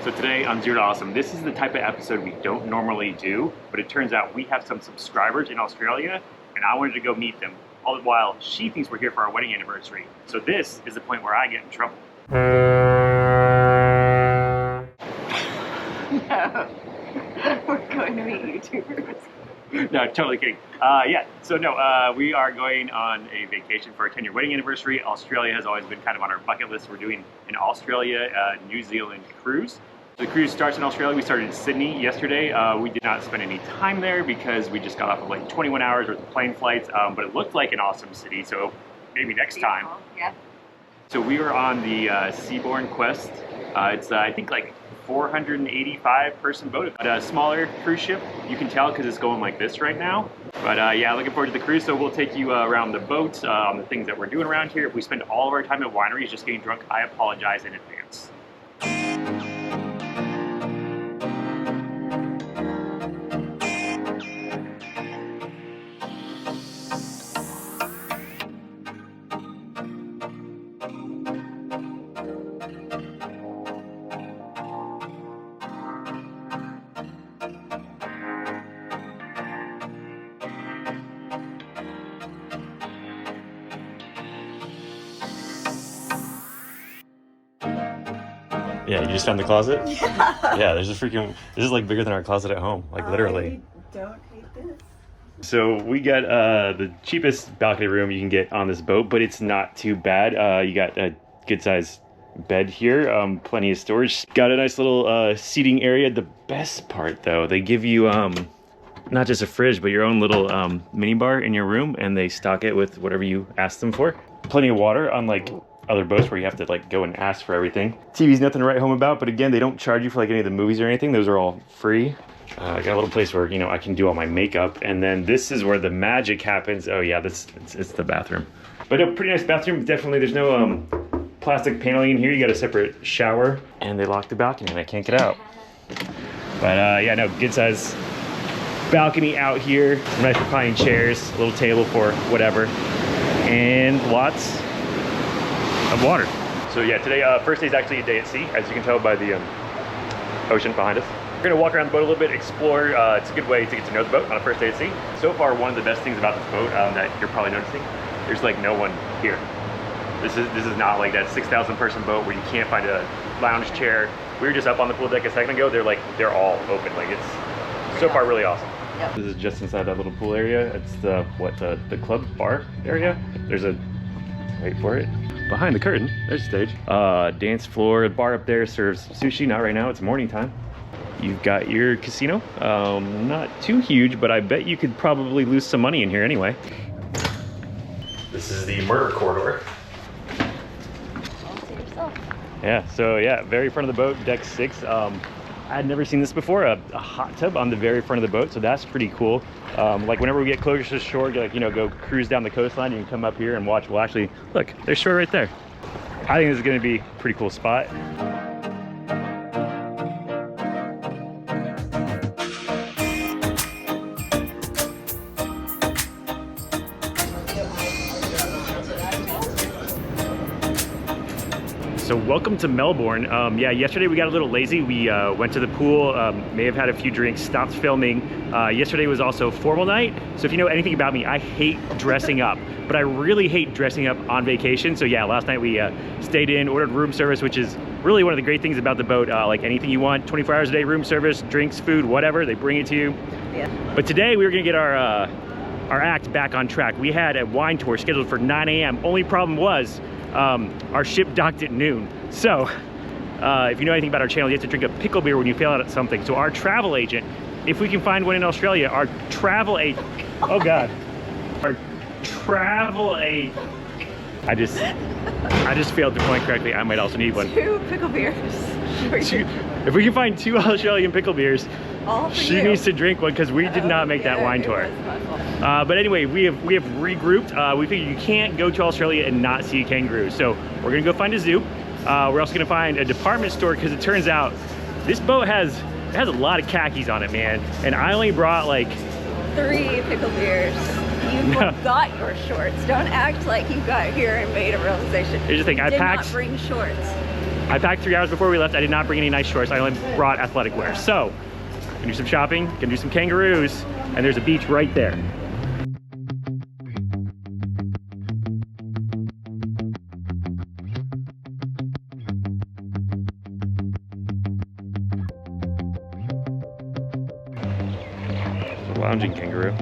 So today on Zero to Awesome, this is the type of episode we don't normally do, but it turns out we have some subscribers in Australia, and I wanted to go meet them, all the while she thinks we're here for our wedding anniversary. So this is the point where I get in trouble. No, we're going to meet YouTubers. No, totally kidding. We are going on a vacation for our 10-year wedding anniversary. Australia has always been kind of on our bucket list. We're doing an Australia, New Zealand cruise. The cruise starts in Australia. We started in Sydney yesterday. We did not spend any time there because we just got off of like 21 hours worth of plane flights, but it looked like an awesome city, so maybe next time. Yeah. So we were on the Seabourn Quest. It's, I think, like 485 person boat, a smaller cruise ship. You can tell because it's going like this right now. But yeah, looking forward to the cruise. So we'll take you around the boat, on the things that we're doing around here. If we spend all of our time at wineries just getting drunk, I apologize in advance. Yeah, you just found the closet? Yeah. Yeah, there's a freaking, this is like bigger than our closet at home, like literally. I don't hate this. So we got the cheapest balcony room you can get on this boat, but it's not too bad. You got a good sized bed here, plenty of storage. Got a nice little seating area. The best part though, they give you not just a fridge, but your own little mini bar in your room, and they stock it with whatever you ask them for. Plenty of water, unlike other boats where you have to like go and ask for everything. TV's nothing to write home about, but again, they don't charge you for like any of the movies or anything. Those are all free. I got a little place where, you know, I can do all my makeup, and then this is where the magic happens. Oh yeah, it's the bathroom. But a pretty nice bathroom, definitely. There's no plastic paneling in here. You got a separate shower, and they locked the balcony and I can't get out. But yeah, no, good size balcony out here. Some nice reclining chairs, a little table for whatever, and lots of water. So yeah, today, first day is actually a day at sea, as you can tell by the ocean behind us. We're gonna walk around the boat a little bit, explore. It's a good way to get to know the boat on a first day at sea. So far, one of the best things about this boat that you're probably noticing, there's like no one here. This is not like that 6,000 person boat where you can't find a lounge chair. We were just up on the pool deck a second ago. They're all open. Like, it's so far really awesome. Yep. This is just inside that little pool area. It's the club bar area. There's a, wait for it. Behind the curtain, there's a stage. Dance floor, bar up there serves sushi. Not right now, it's morning time. You've got your casino. Not too huge, but I bet you could probably lose some money in here anyway. This is the murder corridor. All to yourself. Yeah, so yeah, very front of the boat, deck 6. I had never seen this before, a hot tub on the very front of the boat, so that's pretty cool. Like whenever we get closer to shore, like, you know, go cruise down the coastline, you can come up here and watch. Well, actually, look, there's shore right there. I think this is gonna be a pretty cool spot. So welcome to Melbourne. Yeah, yesterday we got a little lazy. We went to the pool, may have had a few drinks, stopped filming. Yesterday was also formal night. So if you know anything about me, I hate dressing up, but I really hate dressing up on vacation. So yeah, last night we stayed in, ordered room service, which is really one of the great things about the boat. Like anything you want, 24 hours a day, room service, drinks, food, whatever, they bring it to you. Yeah. But today we were gonna get our act back on track. We had a wine tour scheduled for 9 a.m. Only problem was, our ship docked at noon. So if you know anything about our channel, you have to drink a pickle beer when you fail out at something. So our travel agent, if we can find one in Australia, our travel agent, oh God, our travel agent, I just failed to point correctly. I might also need one. 2 pickle beers. If we can find 2 Australian pickle beers, she needs to drink one because we did not make that wine tour. But anyway, we have regrouped. We figured you can't go to Australia and not see a kangaroo. So we're gonna go find a zoo. We're also gonna find a department store because it turns out this boat has a lot of khakis on it, man. And I only brought like 3 pickle beers. You forgot your shorts. Don't act like you got here and made a realization. Here's the thing, I packed. Did not bring shorts. I packed 3 hours before we left. I did not bring any nice shorts. I only brought athletic wear. So, gonna do some shopping, gonna do some kangaroos, and there's a beach right there. Lounging kangaroo.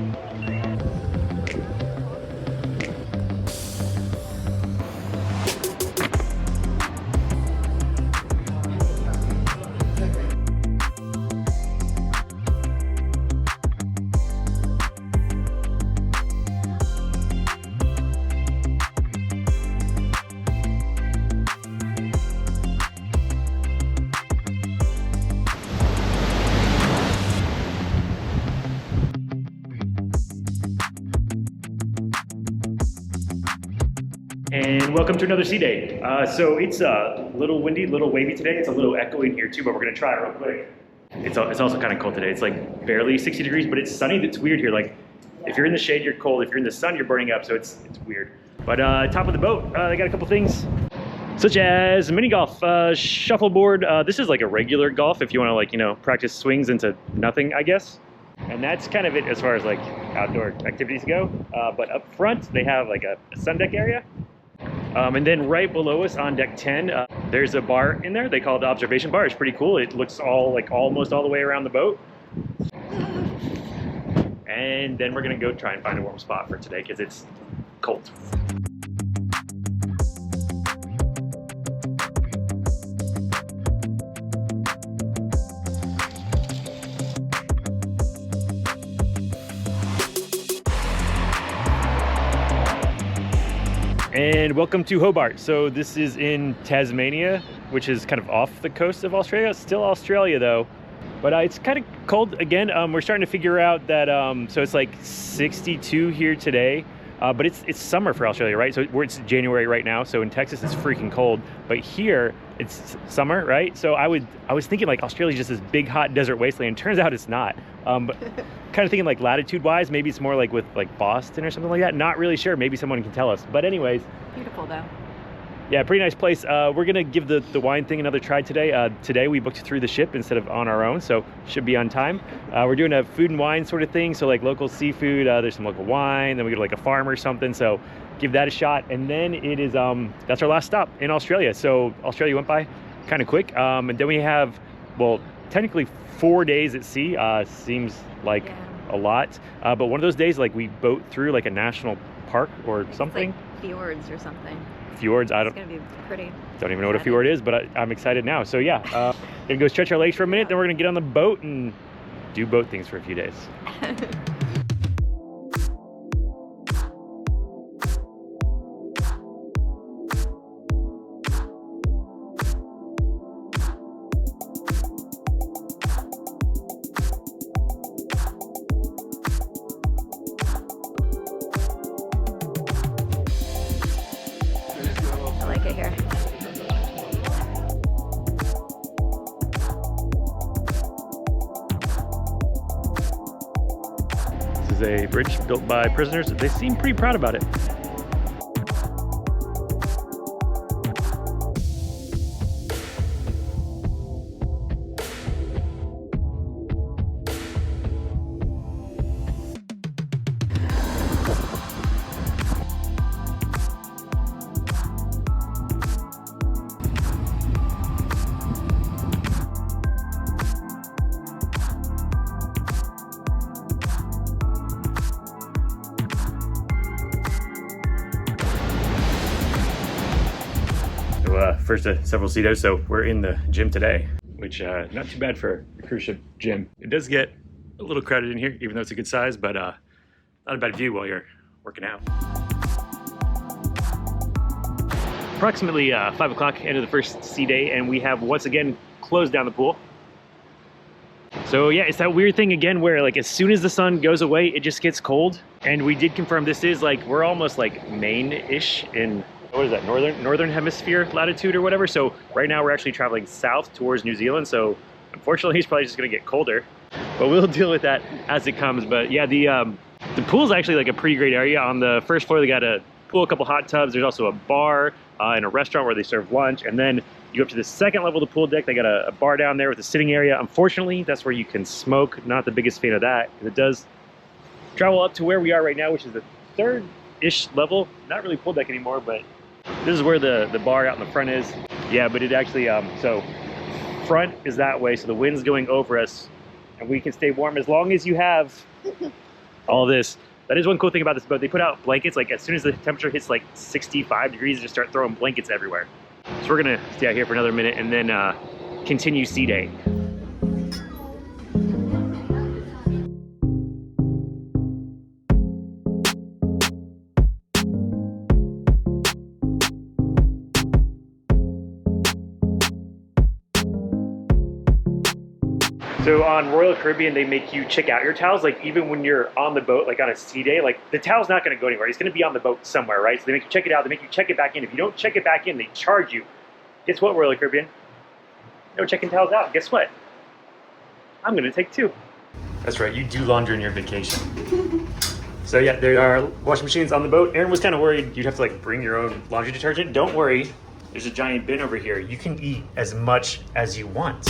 And welcome to another sea day. So it's a little windy, little wavy today. It's a little echoey in here too, but we're gonna try it real quick. It's also kind of cold today. It's like barely 60 degrees, but it's sunny. It's weird here. Like if you're in the shade, you're cold. If you're in the sun, you're burning up. So it's weird. But top of the boat, they got a couple things, such as mini golf, shuffleboard. This is like a regular golf if you want to like, you know, practice swings into nothing, I guess. And that's kind of it as far as like outdoor activities go. But up front, they have like a sun deck area. And then right below us on deck 10, there's a bar in there. They call it the observation bar. It's pretty cool. It looks all like almost all the way around the boat. And then we're gonna go try and find a warm spot for today because it's cold. And welcome to Hobart. So this is in Tasmania, which is kind of off the coast of Australia. It's still Australia though, but it's kind of cold again. We're starting to figure out that, so it's like 62 here today, but it's summer for Australia, right? So it's January right now. So in Texas, it's freaking cold, but here it's summer, right? So I was thinking like Australia's just this big hot desert wasteland. Turns out it's not. But kind of thinking like latitude wise, maybe it's more like with like Boston or something like that. Not really sure. Maybe someone can tell us. But anyways, Beautiful though. yeah, pretty nice place. We're gonna give the wine thing another try today. Today we booked through the ship instead of on our own, so should be on time. We're doing a food and wine sort of thing, so like local seafood. There's some local wine. Then we go to like a farm or something. So give that a shot. And then it is that's our last stop in Australia. So Australia went by kind of quick. And then we have, well, technically 4 days at sea. Seems like a lot. But one of those days, like we boat through like a national park or something. It's like fjords or something. Fjords, It's gonna be pretty. Don't even know what a fjord is, but I'm excited now. So yeah, gonna go stretch our legs for a minute, then we're gonna get on the boat and do boat things for a few days. I like it here. This is a bridge built by prisoners. They seem pretty proud about it. First of several sea days, so we're in the gym today, which not too bad for a cruise ship gym. It does get a little crowded in here, even though it's a good size, but not a bad view while you're working out. Approximately 5 o'clock, end of the first sea day, and we have once again closed down the pool. So yeah, it's that weird thing again where like as soon as the sun goes away, it just gets cold. And we did confirm this is like, we're almost like Maine-ish in, what is that, northern hemisphere latitude or whatever. So right now we're actually traveling south towards New Zealand. So unfortunately it's probably just gonna get colder, but we'll deal with that as it comes. But yeah, the pool is actually like a pretty great area. On the first floor, they got a pool, a couple hot tubs. There's also a bar and a restaurant where they serve lunch. And then You go up to the second level of the pool deck. They got a bar down there with a sitting area. Unfortunately, that's where you can smoke. Not the biggest fan of that, because it does travel up to where we are right now, which is the third-ish level. Not really pool deck anymore, but this is where the bar out in the front is. Yeah, but it actually, so front is that way, so the wind's going over us, and we can stay warm as long as you have all this. That is one cool thing about this boat. They put out blankets, like as soon as the temperature hits like 65 degrees, they just start throwing blankets everywhere. So we're gonna stay out here for another minute and then continue sea day. So on Royal Caribbean, they make you check out your towels, like even when you're on the boat, like on a sea day, like the towel's not gonna go anywhere. It's gonna be on the boat somewhere, right? So they make you check it out, they make you check it back in. If you don't check it back in, they charge you. Guess what, Royal Caribbean? No checking towels out. Guess what? I'm gonna take 2. That's right, you do laundry on your vacation. So yeah, there are washing machines on the boat. Aaron was kind of worried you'd have to like bring your own laundry detergent. Don't worry, there's a giant bin over here. You can eat as much as you want.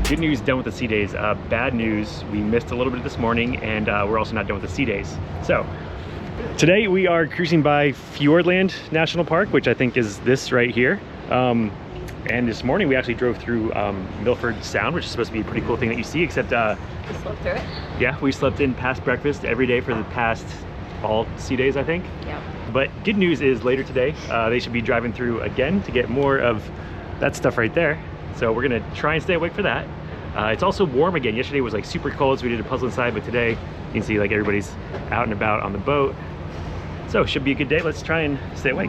Good news, done with the sea days. Bad news, we missed a little bit this morning, and we're also not done with the sea days. So today we are cruising by Fiordland National Park, which I think is this right here. And this morning we actually drove through Milford Sound, which is supposed to be a pretty cool thing that you see, except We slept through it. yeah, we slept in past breakfast every day for the past all sea days, I think. Yeah. But good news is later today they should be driving through again to get more of that stuff right there. So we're gonna try and stay awake for that. It's also warm again. Yesterday was like super cold, so we did a puzzle inside, but today you can see like everybody's out and about on the boat. So should be a good day. Let's try and stay awake.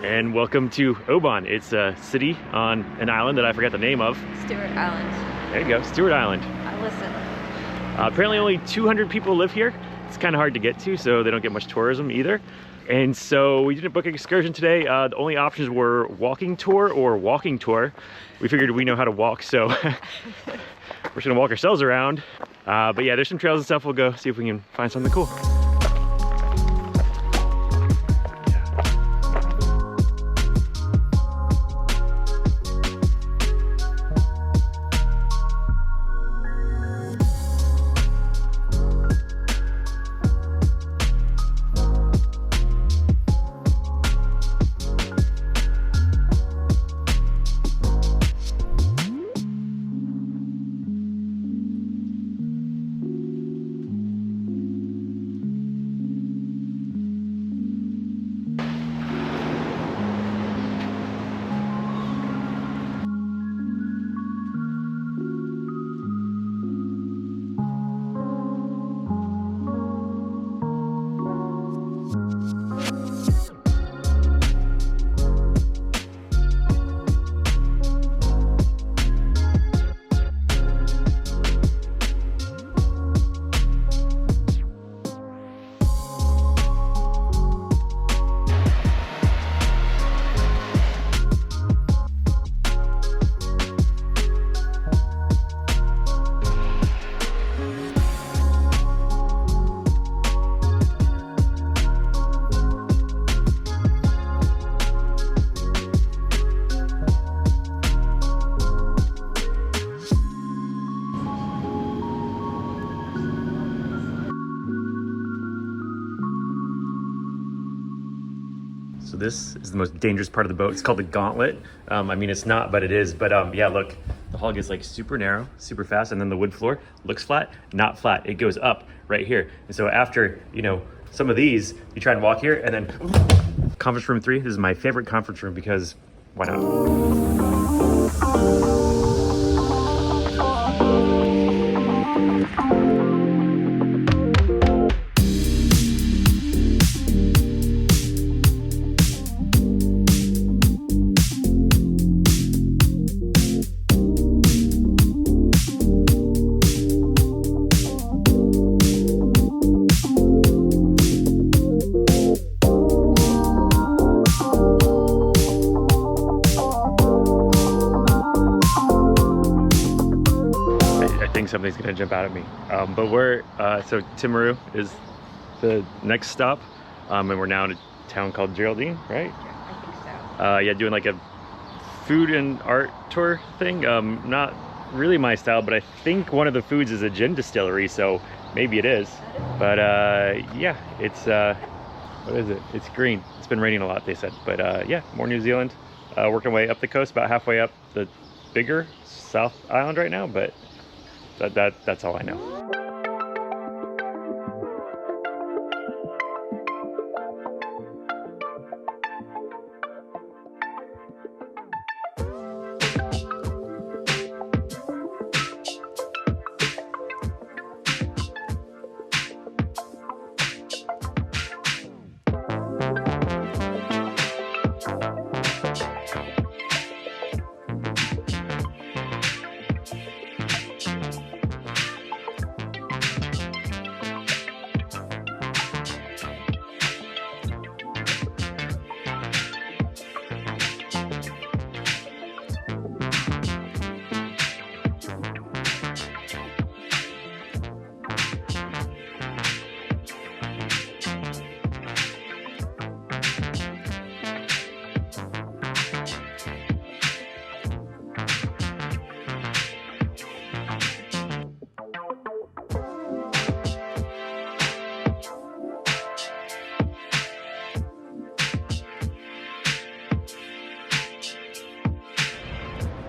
And welcome to Oban. It's a city on an island that I forgot the name of. Steuart Island. There you go, Steuart Island. I listen. Apparently only 200 people live here. It's kind of hard to get to, so they don't get much tourism either. And so we didn't book an excursion today. The only options were walking tour or walking tour. We figured we know how to walk, so we're just gonna walk ourselves around. But yeah, there's some trails and stuff. We'll go see if we can find something cool. So this is the most dangerous part of the boat. It's called the gauntlet. I mean, it's not, but it is. But yeah, look, the hull gets like super narrow, super fast, and then the wood floor looks flat, not flat. It goes up right here. And so after, you know, some of these, you try and walk here, and then conference room 3. This is my favorite conference room because why not? Something's gonna jump out at me, but we're so Timaru is the next stop, and we're now in a town called Geraldine, right? I think so. Yeah, doing like a food and art tour thing. Not really my style, but I think one of the foods is a gin distillery, so maybe it is. But yeah, it's what is it? It's green. It's been raining a lot, they said, but yeah, more New Zealand. Working our way up the coast, about halfway up the bigger South Island right now, but that's all I know.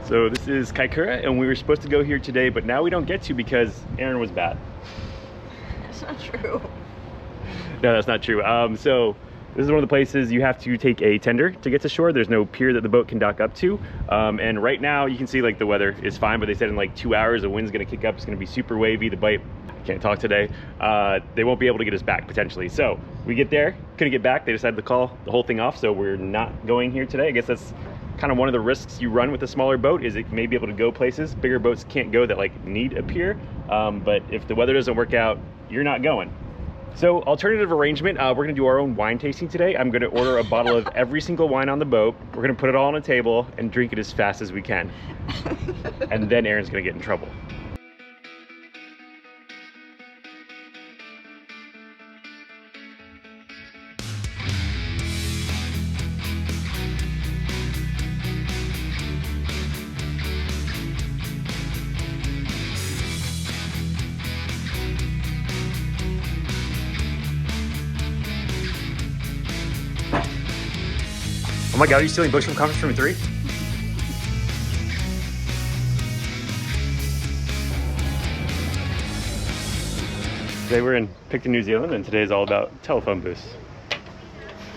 So this is Kaikoura, and we were supposed to go here today, but now we don't get to because Aaron was bad. That's not true. No, that's not true. So this is one of the places you have to take a tender to get to shore. There's no pier that the boat can dock up to. And right now you can see like the weather is fine, but they said in like 2 hours the wind's gonna kick up. It's gonna be super wavy. The boat can't talk today. They won't be able to get us back potentially. So we get there, couldn't get back. They decided to call the whole thing off. So we're not going here today. I guess that's kind of one of the risks you run with a smaller boat, is it may be able to go places bigger boats can't go that like need a pier. But if the weather doesn't work out, you're not going. So alternative arrangement, we're gonna do our own wine tasting today. I'm gonna order a bottle of every single wine on the boat. We're gonna put it all on a table and drink it as fast as we can. And then Aaron's gonna get in trouble. Oh my God, are you stealing books from conference room 3? Today we're in Picton, New Zealand, and today is all about telephone booths.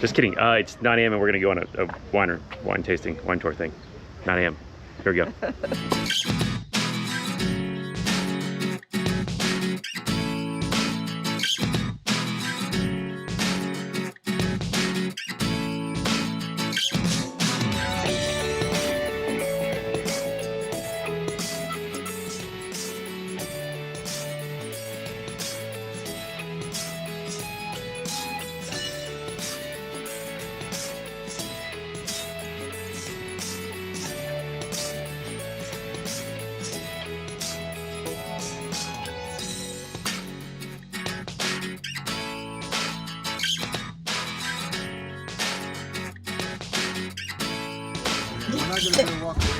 Just kidding, it's 9 a.m. and we're gonna go on a wine tasting, wine tour thing. 9 a.m. Here we go. I'm not gonna walk away.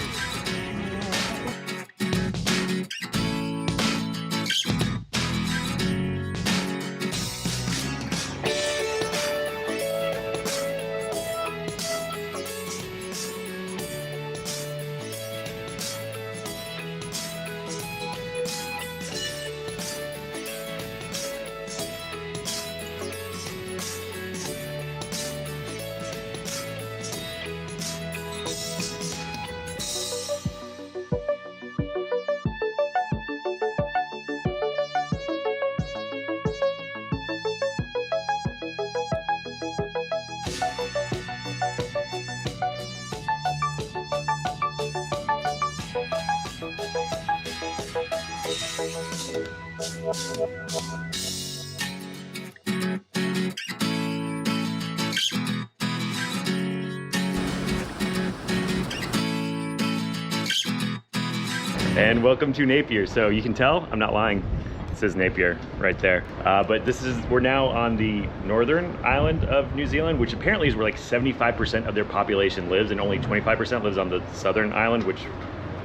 And welcome to Napier. So you can tell, I'm not lying, it says Napier right there. But we're now on the northern island of New Zealand, which apparently is where like 75% of their population lives, and only 25% lives on the southern island, which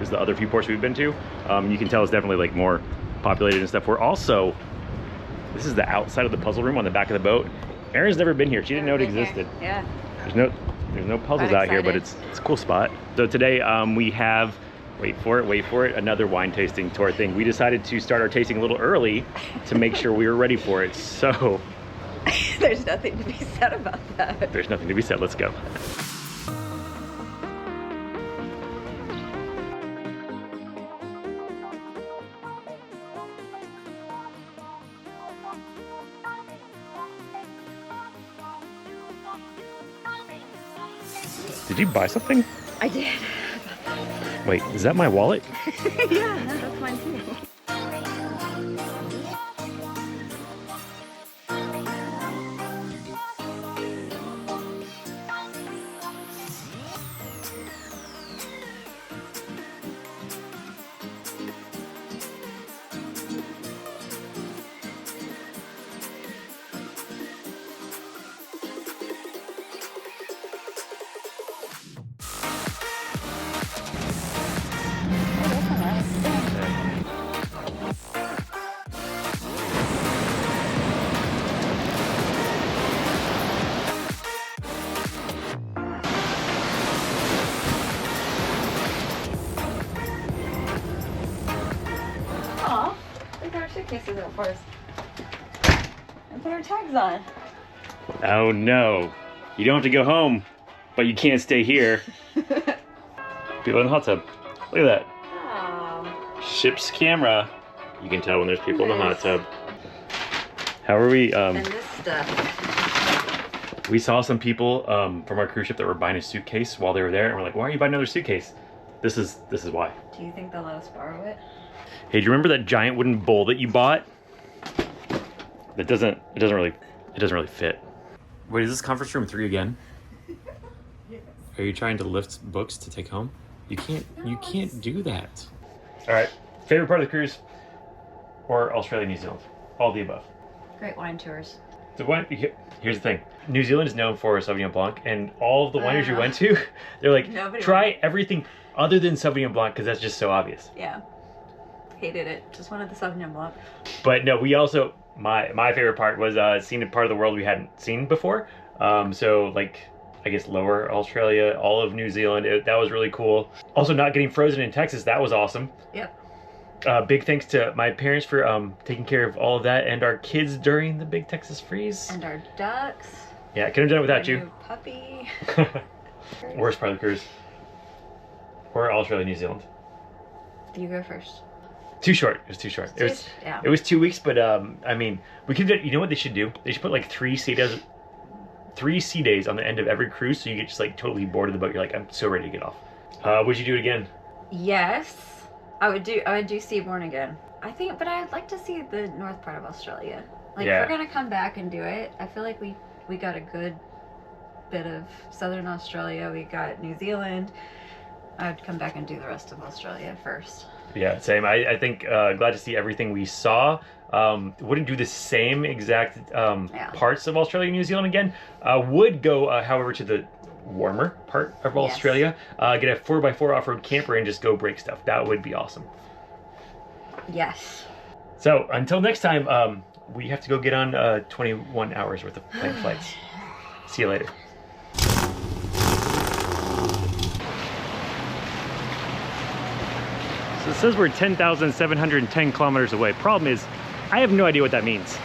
is the other few ports we've been to. You can tell it's definitely like more populated and stuff. We're also, this is the outside of the puzzle room on the back of the boat. Erin's never been here. She didn't know it existed. Yeah. There's no puzzles out here, but it's a cool spot. So today we have, wait for it, another wine tasting tour thing. We decided to start our tasting a little early to make sure we were ready for it. So There's nothing to be said about that. there's nothing to be said. Let's go. Did you buy something? I did. Wait, is that my wallet? Yeah, no, that's mine too. Aw, look at our suitcases out for us. And put our tags on. Oh no. You don't have to go home, but you can't stay here. People in the hot tub. Look at that. Oh. Ship's camera. You can tell when there's people in the hot tub. How are we? And this stuff. We saw some people from our cruise ship that were buying a suitcase while they were there, and we're like, "Why are you buying another suitcase?" This is why. Do you think they'll let us borrow it? Hey, do you remember that giant wooden bowl that you bought? It doesn't really fit. Wait, is this conference room 3 again? Yes. Are you trying to lift books to take home? You can't do that. All right, favorite part of the cruise, or Australia, New Zealand? All the above. Great wine tours. The wine, here's the thing. New Zealand is known for Sauvignon Blanc, and all of the wineries you went to, they're like, Nobody try everything other than Sauvignon Blanc, because that's just so obvious. Yeah. Hated it. Just wanted the Sauvignon Blanc. But no, we also, my favorite part was seeing a part of the world we hadn't seen before. So like, I guess lower Australia, all of New Zealand, that was really cool. Also not getting frozen in Texas, that was awesome. Yep. Big thanks to my parents for taking care of all of that, and our kids during the big Texas freeze. And our ducks. Yeah, I couldn't have done it without our you. new puppy. Worst part of the cruise. Or Australia, New Zealand. You go first. Too short. It was too short. It was 2 weeks, but I mean, we could. You know what they should do? They should put like 3 sea days on the end of every cruise, so you get just like totally bored of the boat. You're like, I'm so ready to get off. Would you do it again? Yes, I would do Seabourn again. I think, but I'd like to see the north part of Australia. Like, Yeah. if we're gonna come back and do it, I feel like we got a good bit of southern Australia. We got New Zealand. I'd come back and do the rest of Australia first. Yeah, same. I think glad to see everything we saw. Wouldn't do the same exact parts of Australia and New Zealand again. Would go, however, to the warmer part of Australia. Get a 4x4 off-road camper and just go break stuff. That would be awesome. Yes. So until next time, we have to go get on 21 hours worth of plane flights. See you later. So it says we're 10,710 kilometers away. Problem is, I have no idea what that means.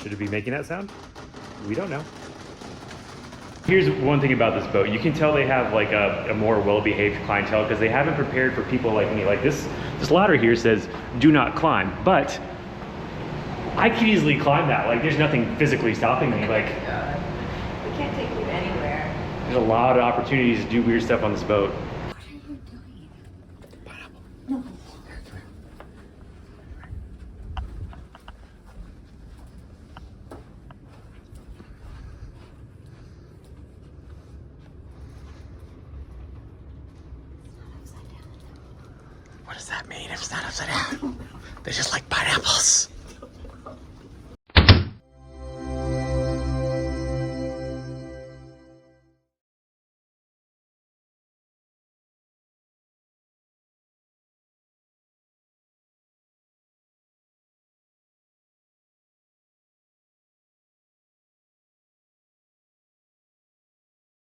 Should it be making that sound? We don't know. Here's one thing about this boat. You can tell they have like a more well-behaved clientele because they haven't prepared for people like me. Like this ladder here says, do not climb. But I could easily climb that. Like there's nothing physically stopping me. Like, We can't take you anywhere. There's a lot of opportunities to do weird stuff on this boat. What are you doing? No. What does that mean if it's not upside down? They just like pineapples.